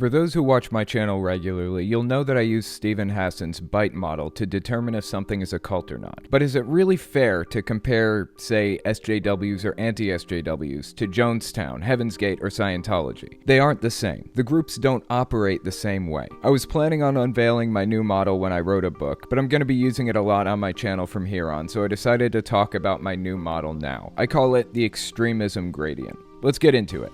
For those who watch my channel regularly, you'll know that I use Stephen Hassan's BITE model to determine if something is a cult or not. But is it really fair to compare, say, SJWs or anti-SJWs to Jonestown, Heaven's Gate, or Scientology? They aren't the same. The groups don't operate the same way. I was planning on unveiling my new model when I wrote a book, but I'm going to be using it a lot on my channel from here on, so I decided to talk about my new model now. I call it the Extremism gradient. Let's get into it.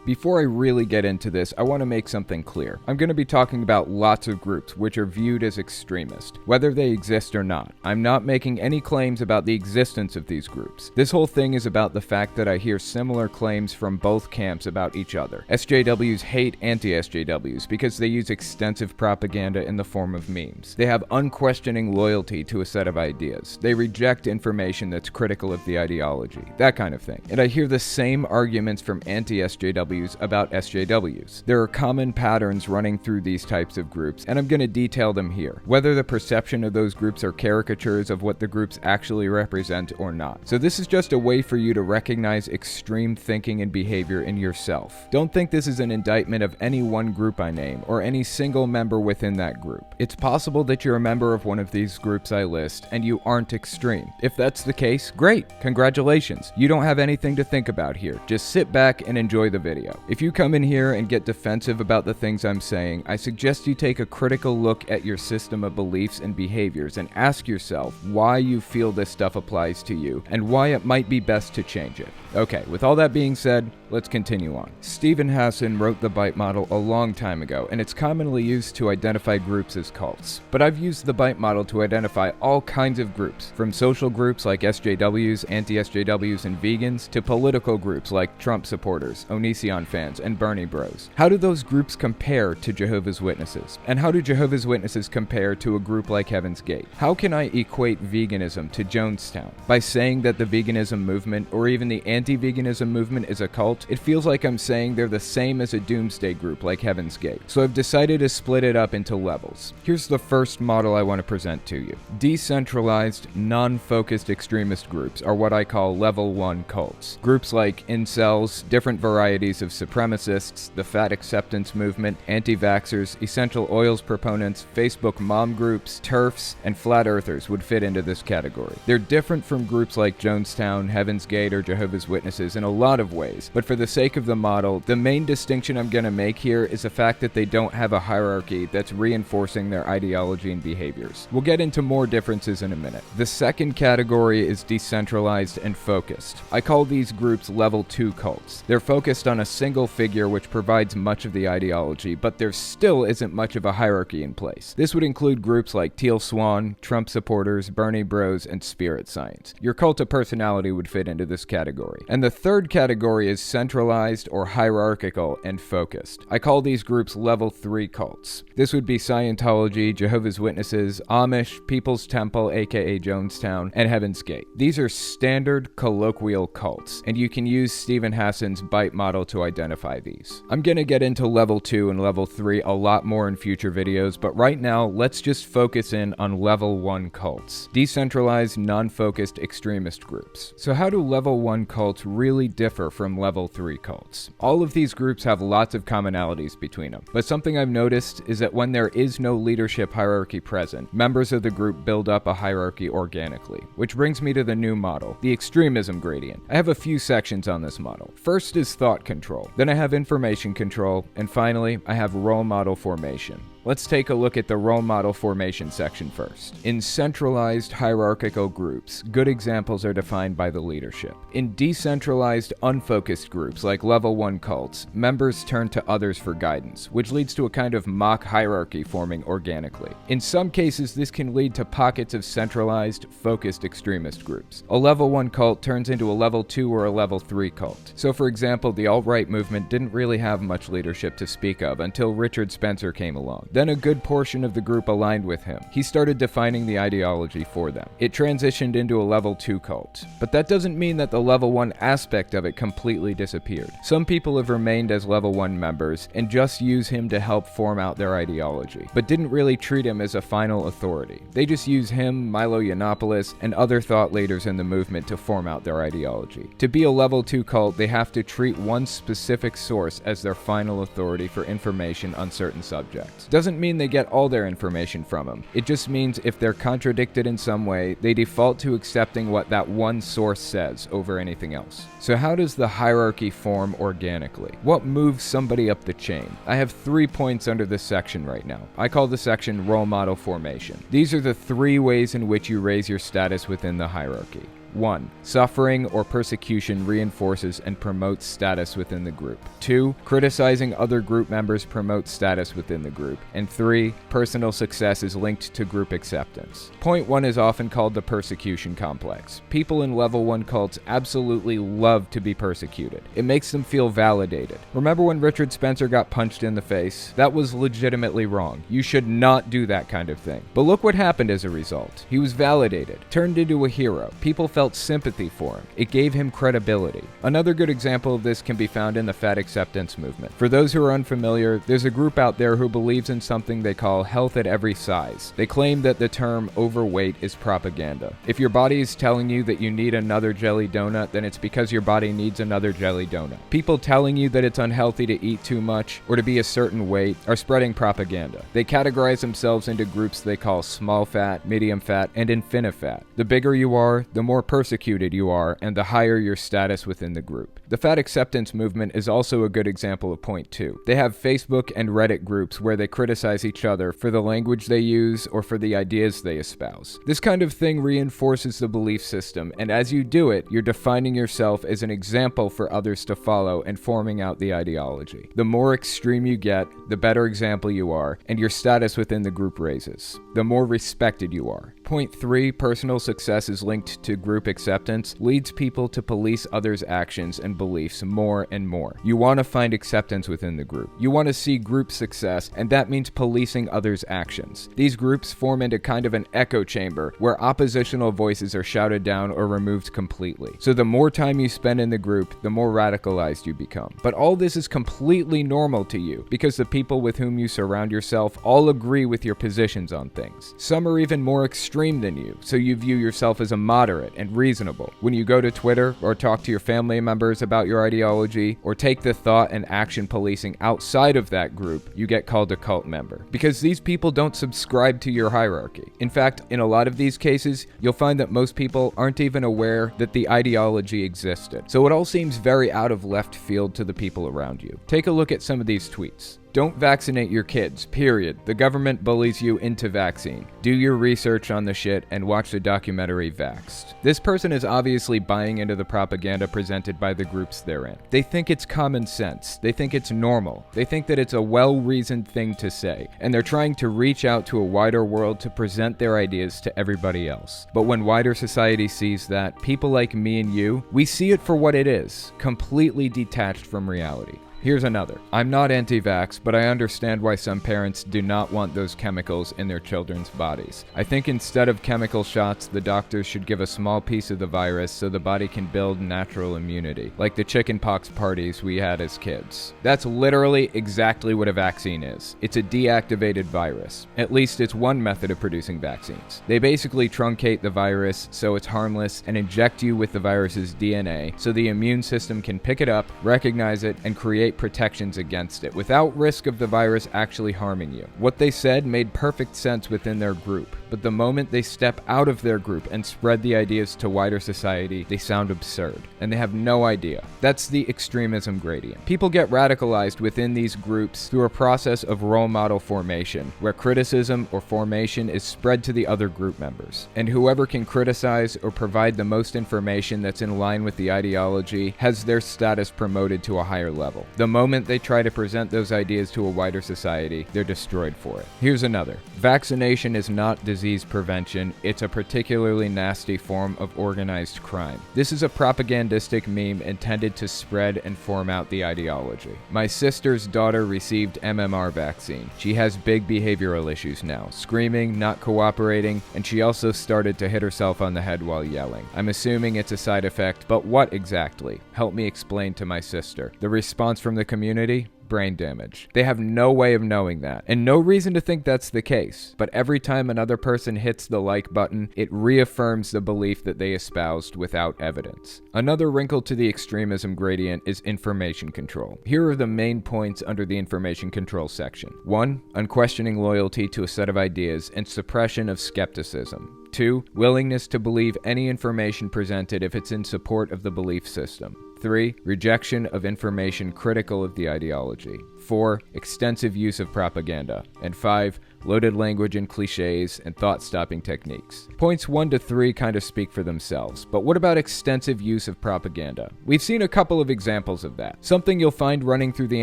Before I really get into this, I want to make something clear. I'm going to be talking about lots of groups which are viewed as extremist, whether they exist or not. I'm not making any claims about the existence of these groups. This whole thing is about the fact that I hear similar claims from both camps about each other. SJWs hate anti-SJWs because they use extensive propaganda in the form of memes. They have unquestioning loyalty to a set of ideas. They reject information that's critical of the ideology, that kind of thing. And I hear the same arguments from anti-SJWs about SJWs. There are common patterns running through these types of groups, and I'm going to detail them here, whether the perception of those groups are caricatures of what the groups actually represent or not. So this is just a way for you to recognize extreme thinking and behavior in yourself. Don't think this is an indictment of any one group I name, or any single member within that group. It's possible that you're a member of one of these groups I list, and you aren't extreme. If that's the case, great, congratulations. You don't have anything to think about here. Just sit back and enjoy the video. If you come in here and get defensive about the things I'm saying, I suggest you take a critical look at your system of beliefs and behaviors and ask yourself why you feel this stuff applies to you and why it might be best to change it. Okay, with all that being said, let's continue on. Stephen Hassan wrote the BITE model a long time ago, and it's commonly used to identify groups as cults. But I've used the BITE model to identify all kinds of groups, from social groups like SJWs, anti-SJWs, and vegans, to political groups like Trump supporters, Onision fans, and Bernie bros. How do those groups compare to Jehovah's Witnesses? And how do Jehovah's Witnesses compare to a group like Heaven's Gate? How can I equate veganism to Jonestown? By saying that the veganism movement, or even the anti-veganism movement, is a cult, it feels like I'm saying they're the same as a doomsday group like Heaven's Gate. So I've decided to split it up into levels. Here's the first model I want to present to you. Decentralized, non-focused extremist groups are what I call level 1 cults. Groups like incels, different varieties of supremacists, the fat acceptance movement, anti-vaxxers, essential oils proponents, Facebook mom groups, TERFs, and flat earthers would fit into this category. They're different from groups like Jonestown, Heaven's Gate, or Jehovah's Witnesses in a lot of ways, but for the sake of the model, the main distinction I'm going to make here is the fact that they don't have a hierarchy that's reinforcing their ideology and behaviors. We'll get into more differences in a minute. The second category is decentralized and focused. I call these groups level 2 cults. They're focused on a single figure which provides much of the ideology, but there still isn't much of a hierarchy in place. This would include groups like Teal Swan, Trump supporters, Bernie bros, and Spirit Science. Your cult of personality would fit into this category. And the third category is centralized or hierarchical and focused. I call these groups level 3 cults. This would be Scientology, Jehovah's Witnesses, Amish, People's Temple aka Jonestown, and Heaven's Gate. These are standard colloquial cults, and you can use Stephen Hassan's BITE model to identify these. I'm gonna get into level 2 and level 3 a lot more in future videos, but right now let's just focus in on level 1 cults. Decentralized, non-focused extremist groups. So how do level 1 cults really differ from level 3 cults? All of these groups have lots of commonalities between them, but something I've noticed is that when there is no leadership hierarchy present, members of the group build up a hierarchy organically, which brings me to the new model, the extremism gradient. I have a few sections on this model. First is thought control, then I have information control, and finally, I have role model formation. Let's take a look at the role model formation section first. In centralized hierarchical groups, good examples are defined by the leadership. In decentralized, unfocused groups like level 1 cults, members turn to others for guidance, which leads to a kind of mock hierarchy forming organically. In some cases, this can lead to pockets of centralized, focused extremist groups. A level 1 cult turns into a level 2 or a level 3 cult. So for example, the alt-right movement didn't really have much leadership to speak of until Richard Spencer came along. Then a good portion of the group aligned with him. He started defining the ideology for them. It transitioned into a level 2 cult. But that doesn't mean that the level 1 aspect of it completely disappeared. Some people have remained as level 1 members and just use him to help form out their ideology, but didn't really treat him as a final authority. They just use him, Milo Yiannopoulos, and other thought leaders in the movement to form out their ideology. To be a level 2 cult, they have to treat one specific source as their final authority for information on certain subjects. Doesn't mean they get all their information from him. It just means if they're contradicted in some way, they default to accepting what that one source says over anything else. So how does the hierarchy form organically? What moves somebody up the chain? I have 3 points under this section right now. I call the section role model formation. These are the 3 ways in which you raise your status within the hierarchy. 1. Suffering or persecution reinforces and promotes status within the group. 2. Criticizing other group members promotes status within the group. And 3. Personal success is linked to group acceptance. Point 1 is often called the persecution complex. People in level 1 cults absolutely love to be persecuted. It makes them feel validated. Remember when Richard Spencer got punched in the face? That was legitimately wrong. You should not do that kind of thing. But look what happened as a result. He was validated, turned into a hero. People felt sympathy for him. It gave him credibility. Another good example of this can be found in the fat acceptance movement. For those who are unfamiliar, there's a group out there who believes in something they call health at every size. They claim that the term overweight is propaganda. If your body is telling you that you need another jelly donut, then it's because your body needs another jelly donut. People telling you that it's unhealthy to eat too much or to be a certain weight are spreading propaganda. They categorize themselves into groups they call small fat, medium fat, and infinifat. The bigger you are, the more persecuted you are, and the higher your status within the group. The fat acceptance movement is also a good example of point 2. They have Facebook and Reddit groups where they criticize each other for the language they use or for the ideas they espouse. This kind of thing reinforces the belief system, and as you do it, you're defining yourself as an example for others to follow and forming out the ideology. The more extreme you get, the better example you are, and your status within the group raises. The more respected you are. Point 3, personal success is linked to group acceptance, leads people to police others' actions and beliefs more and more. You want to find acceptance within the group. You want to see group success, and that means policing others' actions. These groups form into kind of an echo chamber where oppositional voices are shouted down or removed completely. So the more time you spend in the group, the more radicalized you become. But all this is completely normal to you because the people with whom you surround yourself all agree with your positions on things. Some are even more extreme than you, so you view yourself as a moderate and reasonable. When you go to Twitter or talk to your family members about your ideology or take the thought and action policing outside of that group, you get called a cult member because these people don't subscribe to your hierarchy. In fact, in a lot of these cases, you'll find that most people aren't even aware that the ideology existed. So it all seems very out of left field to the people around you. Take a look at some of these tweets. Don't vaccinate your kids, period. The government bullies you into vaccine. Do your research on the shit and watch the documentary Vaxxed. This person is obviously buying into the propaganda presented by the groups they're in. They think it's common sense. They think it's normal. They think that it's a well-reasoned thing to say. And they're trying to reach out to a wider world to present their ideas to everybody else. But when wider society sees that, people like me and you, we see it for what it is, completely detached from reality. Here's another. I'm not anti-vax, but I understand why some parents do not want those chemicals in their children's bodies. I think instead of chemical shots, the doctors should give a small piece of the virus so the body can build natural immunity, like the chickenpox parties we had as kids. That's literally exactly what a vaccine is. It's a deactivated virus. At least it's one method of producing vaccines. They basically truncate the virus so it's harmless and inject you with the virus's DNA so the immune system can pick it up, recognize it, and create protections against it without risk of the virus actually harming you. What they said made perfect sense within their group, but the moment they step out of their group and spread the ideas to wider society, they sound absurd, and they have no idea. That's the extremism gradient. People get radicalized within these groups through a process of role model formation, where criticism or formation is spread to the other group members, and whoever can criticize or provide the most information that's in line with the ideology has their status promoted to a higher level. The moment they try to present those ideas to a wider society, they're destroyed for it. Here's another. Vaccination is not disease prevention, it's a particularly nasty form of organized crime. This is a propagandistic meme intended to spread and form out the ideology. My sister's daughter received MMR vaccine. She has big behavioral issues now, screaming, not cooperating, and she also started to hit herself on the head while yelling. I'm assuming it's a side effect, but what exactly? Help me explain to my sister. The response from the community? Brain damage. They have no way of knowing that, and no reason to think that's the case, but every time another person hits the like button, it reaffirms the belief that they espoused without evidence. Another wrinkle to the extremism gradient is information control. Here are the main points under the information control section. 1. Unquestioning loyalty to a set of ideas and suppression of skepticism. 2. Willingness to believe any information presented if it's in support of the belief system. 3. Rejection of information critical of the ideology. 4. Extensive use of propaganda. And 5. Loaded language and cliches and thought-stopping techniques. Points 1 to 3 kind of speak for themselves, but what about extensive use of propaganda? We've seen a couple of examples of that. Something you'll find running through the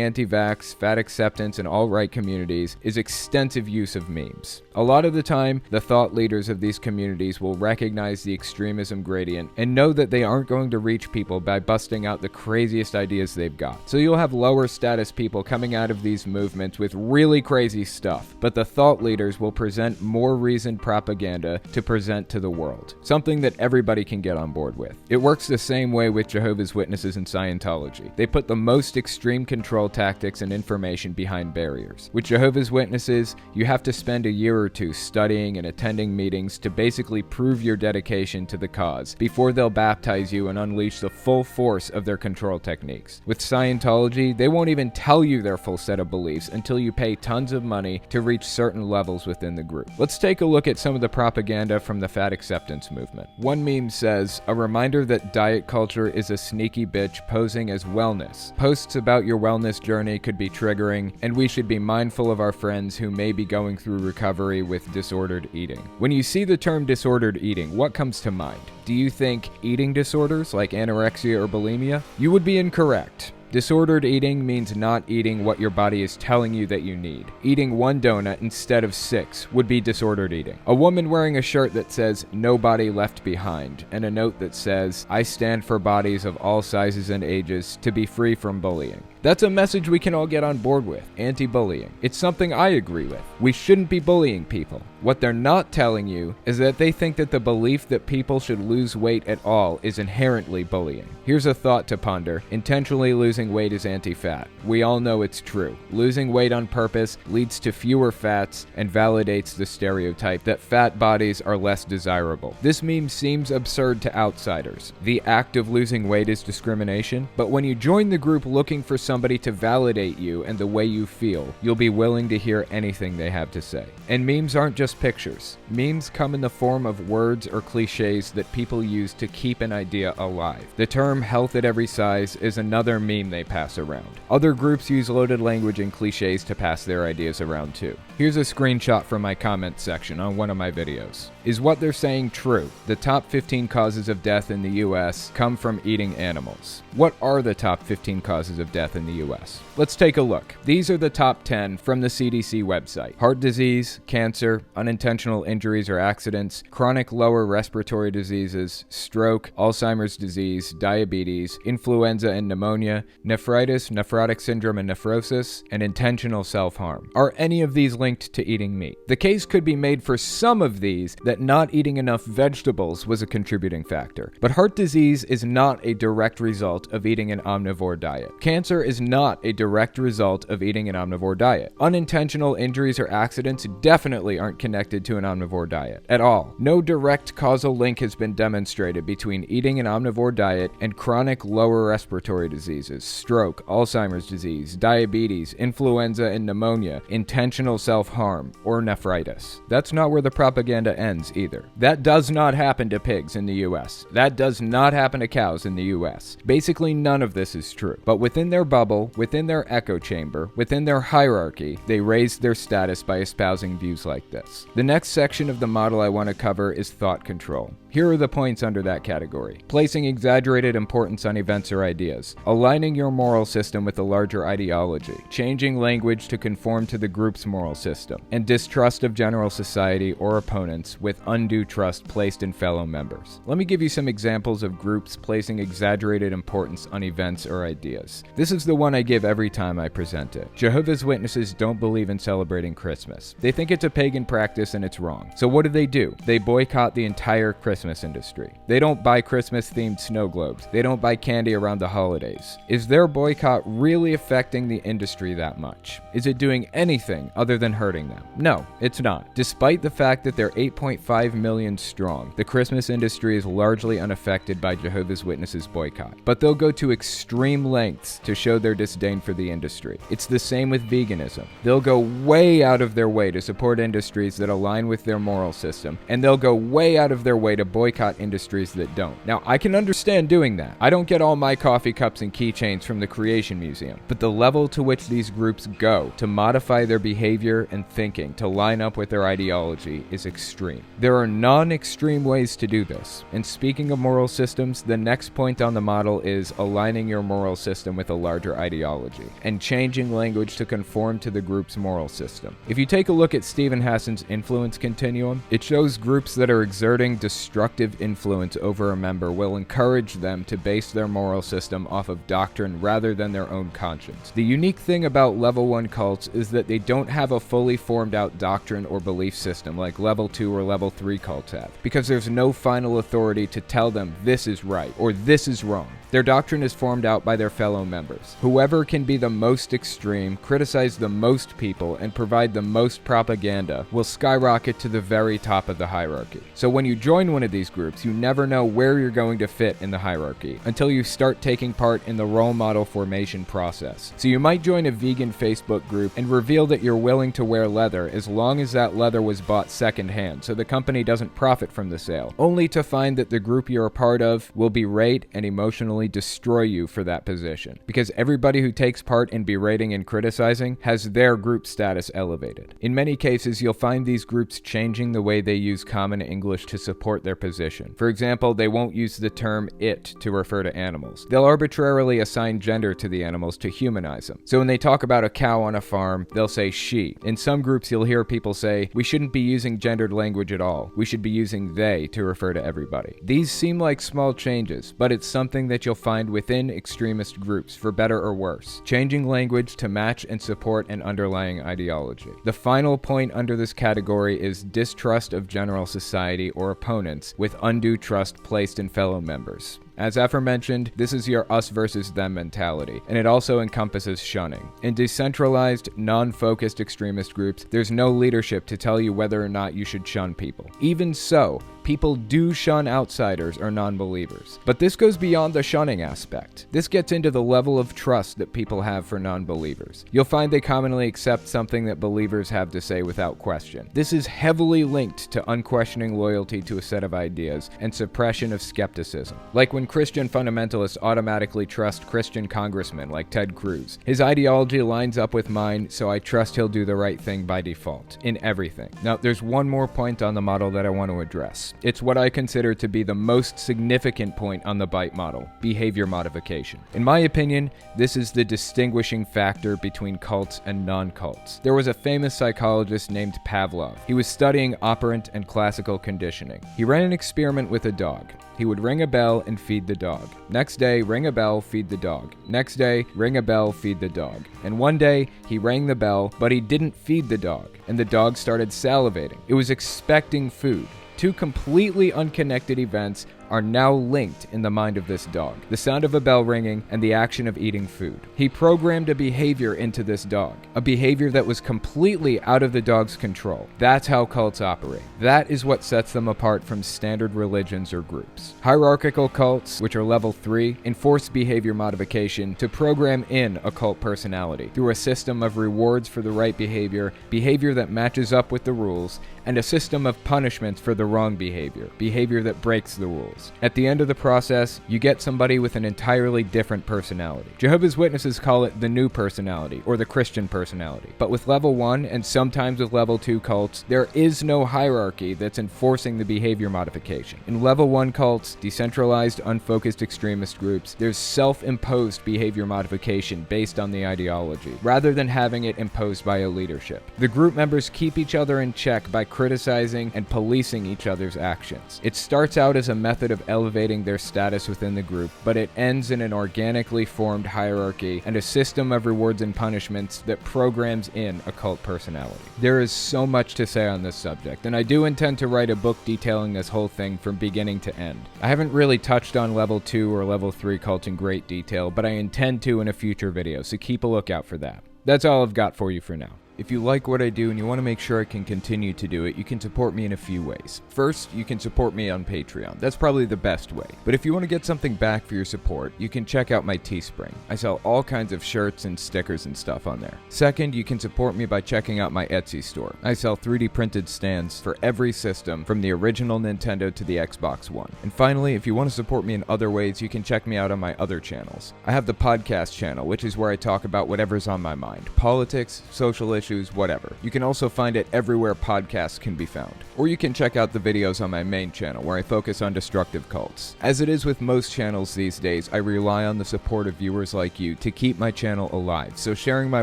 anti-vax, fat acceptance, and alt-right communities is extensive use of memes. A lot of the time, the thought leaders of these communities will recognize the extremism gradient and know that they aren't going to reach people by busting out the craziest ideas they've got. So you'll have lower status people coming out of these movements with really crazy stuff, but the thought leaders will present more reasoned propaganda to present to the world, something that everybody can get on board with. It works the same way with Jehovah's Witnesses and Scientology. They put the most extreme control tactics and information behind barriers. With Jehovah's Witnesses, you have to spend a year or two studying and attending meetings to basically prove your dedication to the cause before they'll baptize you and unleash the full force of their control techniques. With Scientology, they won't even tell you their full set of beliefs until you pay tons of money to reach certain levels within the group. Let's take a look at some of the propaganda from the fat acceptance movement. One meme says, "A reminder that diet culture is a sneaky bitch posing as wellness. Posts about your wellness journey could be triggering, and we should be mindful of our friends who may be going through recovery with disordered eating." When you see the term disordered eating, what comes to mind? Do you think eating disorders like anorexia or bulimia? You would be incorrect. Disordered eating means not eating what your body is telling you that you need. Eating one donut instead of 6 would be disordered eating. A woman wearing a shirt that says "No body left behind" and a note that says "I stand for bodies of all sizes and ages to be free from bullying." That's a message we can all get on board with. Anti-bullying. It's something I agree with. We shouldn't be bullying people. What they're not telling you is that they think that the belief that people should lose weight at all is inherently bullying. Here's a thought to ponder. Intentionally losing weight is anti-fat. We all know it's true. Losing weight on purpose leads to fewer fats and validates the stereotype that fat bodies are less desirable. This meme seems absurd to outsiders. The act of losing weight is discrimination, but when you join the group looking for somebody to validate you and the way you feel, you'll be willing to hear anything they have to say. And memes aren't just pictures. Memes come in the form of words or cliches that people use to keep an idea alive. The term "health at every size" is another meme they pass around. Other groups use loaded language and cliches to pass their ideas around too. Here's a screenshot from my comment section on one of my videos. Is what they're saying true? The top 15 causes of death in the US come from eating animals. What are the top 15 causes of death in the US? Let's take a look. These are the top 10 from the CDC website. Heart disease, cancer, unintentional injuries or accidents, chronic lower respiratory diseases, stroke, Alzheimer's disease, diabetes, influenza and pneumonia, nephritis, nephrotic syndrome and nephrosis, and intentional self-harm. Are any of these linked to eating meat? The case could be made for some of these that not eating enough vegetables was a contributing factor. But heart disease is not a direct result of eating an omnivore diet. Cancer is not a direct result of eating an omnivore diet. Unintentional injuries or accidents definitely aren't connected to an omnivore diet at all. No direct causal link has been demonstrated between eating an omnivore diet and chronic lower respiratory diseases, stroke, Alzheimer's disease, diabetes, influenza and pneumonia, intentional self-harm, or nephritis. That's not where the propaganda ends either. That does not happen to pigs in the US. That does not happen to cows in the US. Basically, none of this is true. But within their bubble, within their echo chamber, within their hierarchy, they raise their status by espousing views like this. The next section of the model I want to cover is thought control. Here are the points under that category. Placing exaggerated importance on events or ideas. Aligning your moral system with a larger ideology. Changing language to conform to the group's moral system. And distrust of general society or opponents with undue trust placed in fellow members. Let me give you some examples of groups placing exaggerated importance on events or ideas. This is the one I give every time I present it. Jehovah's Witnesses don't believe in celebrating Christmas. They think it's a pagan practice and it's wrong. So what do? They boycott the entire Christmas industry. They don't buy Christmas-themed snow globes. They don't buy candy around the holidays. Is their boycott really affecting the industry that much? Is it doing anything other than hurting them? No, it's not. Despite the fact that they're 8.5 million strong, the Christmas industry is largely unaffected by Jehovah's Witnesses boycott. But they'll go to extreme lengths to show their disdain for the industry. It's the same with veganism. They'll go way out of their way to support industries that align with their moral system, and they'll go way out of their way to boycott industries that don't. Now, I can understand doing that. I don't get all my coffee cups and keychains from the Creation Museum, but the level to which these groups go to modify their behavior and thinking to line up with their ideology is extreme. There are non-extreme ways to do this. And speaking of moral systems, the next point on the model is aligning your moral system with a larger ideology and changing language to conform to the group's moral system. If you take a look at Stephen Hassan's influence continuum, it shows groups that are exerting destructive influence over a member will encourage them to base their moral system off of doctrine rather than their own conscience. The unique thing about level 1 cults is that they don't have a fully formed out doctrine or belief system like level 2 or level 3 cults have, because there's no final authority to tell them this is right or this is wrong. Their doctrine is formed out by their fellow members. Whoever can be the most extreme, criticize the most people, and provide the most propaganda will skyrocket to the very top of the hierarchy. So when you join one of these groups, you never know where you're going to fit in the hierarchy until you start taking part in the role model formation process. So you might join a vegan Facebook group and reveal that you're willing to wear leather as long as that leather was bought secondhand so the company doesn't profit from the sale, only to find that the group you're a part of will berate and emotionally destroy you for that position, because everybody who takes part in berating and criticizing has their group status elevated. In many cases, you'll find these groups changing the way they use common English to support their position. For example, they won't use the term it to refer to animals. They'll arbitrarily assign gender to the animals to humanize them. So when they talk about a cow on a farm, they'll say she. In some groups, you'll hear people say, we shouldn't be using gendered language at all. We should be using they to refer to everybody. These seem like small changes, but it's something that you'll find within extremist groups, for better or worse, changing language to match and support an underlying ideology. The final point under this category is distrust of general society or opponents with undue trust placed in fellow members. As aforementioned, this is your us versus them mentality, and it also encompasses shunning. In decentralized, non-focused extremist groups, there's no leadership to tell you whether or not you should shun people. Even so, people do shun outsiders or non-believers. But this goes beyond the shunning aspect. This gets into the level of trust that people have for non-believers. You'll find they commonly accept something that believers have to say without question. This is heavily linked to unquestioning loyalty to a set of ideas and suppression of skepticism. Like when Christian fundamentalists automatically trust Christian congressmen like Ted Cruz. His ideology lines up with mine, so I trust he'll do the right thing by default, in everything. Now, there's one more point on the model that I want to address. It's what I consider to be the most significant point on the BITE model, behavior modification. In my opinion, this is the distinguishing factor between cults and non-cults. There was a famous psychologist named Pavlov. He was studying operant and classical conditioning. He ran an experiment with a dog. He would ring a bell and feed the dog. Next day, ring a bell, feed the dog. Next day, ring a bell, feed the dog. And one day, he rang the bell, but he didn't feed the dog, and the dog started salivating. It was expecting food. Two completely unconnected events are now linked in the mind of this dog. The sound of a bell ringing and the action of eating food. He programmed a behavior into this dog, a behavior that was completely out of the dog's control. That's how cults operate. That is what sets them apart from standard religions or groups. Hierarchical cults, which are level 3, enforce behavior modification to program in a cult personality through a system of rewards for the right behavior, behavior that matches up with the rules, and a system of punishments for the wrong behavior, behavior that breaks the rules. levels. At the end of the process, you get somebody with an entirely different personality. Jehovah's Witnesses call it the new personality, or the Christian personality. But with level 1, and sometimes with level 2 cults, there is no hierarchy that's enforcing the behavior modification. In level 1 cults, decentralized, unfocused extremist groups, there's self-imposed behavior modification based on the ideology, rather than having it imposed by a leadership. The group members keep each other in check by criticizing and policing each other's actions. It starts out as a method of elevating their status within the group, but it ends in an organically formed hierarchy and a system of rewards and punishments that programs in a cult personality. There is so much to say on this subject, and I do intend to write a book detailing this whole thing from beginning to end. I haven't really touched on level 2 or level 3 cult in great detail, but I intend to in a future video, so keep a lookout for that. That's all I've got for you for now. If you like what I do and you want to make sure I can continue to do it, you can support me in a few ways. First, you can support me on Patreon. That's probably the best way. But if you want to get something back for your support, you can check out my Teespring. I sell all kinds of shirts and stickers and stuff on there. Second, you can support me by checking out my Etsy store. I sell 3D printed stands for every system, from the original Nintendo to the Xbox One. And finally, if you want to support me in other ways, you can check me out on my other channels. I have the podcast channel, which is where I talk about whatever's on my mind. Politics, social issues, whatever. You can also find it everywhere podcasts can be found. Or you can check out the videos on my main channel where I focus on destructive cults. As it is with most channels these days, I rely on the support of viewers like you to keep my channel alive, so sharing my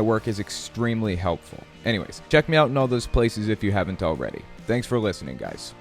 work is extremely helpful. Anyways, check me out in all those places if you haven't already. Thanks for listening, guys.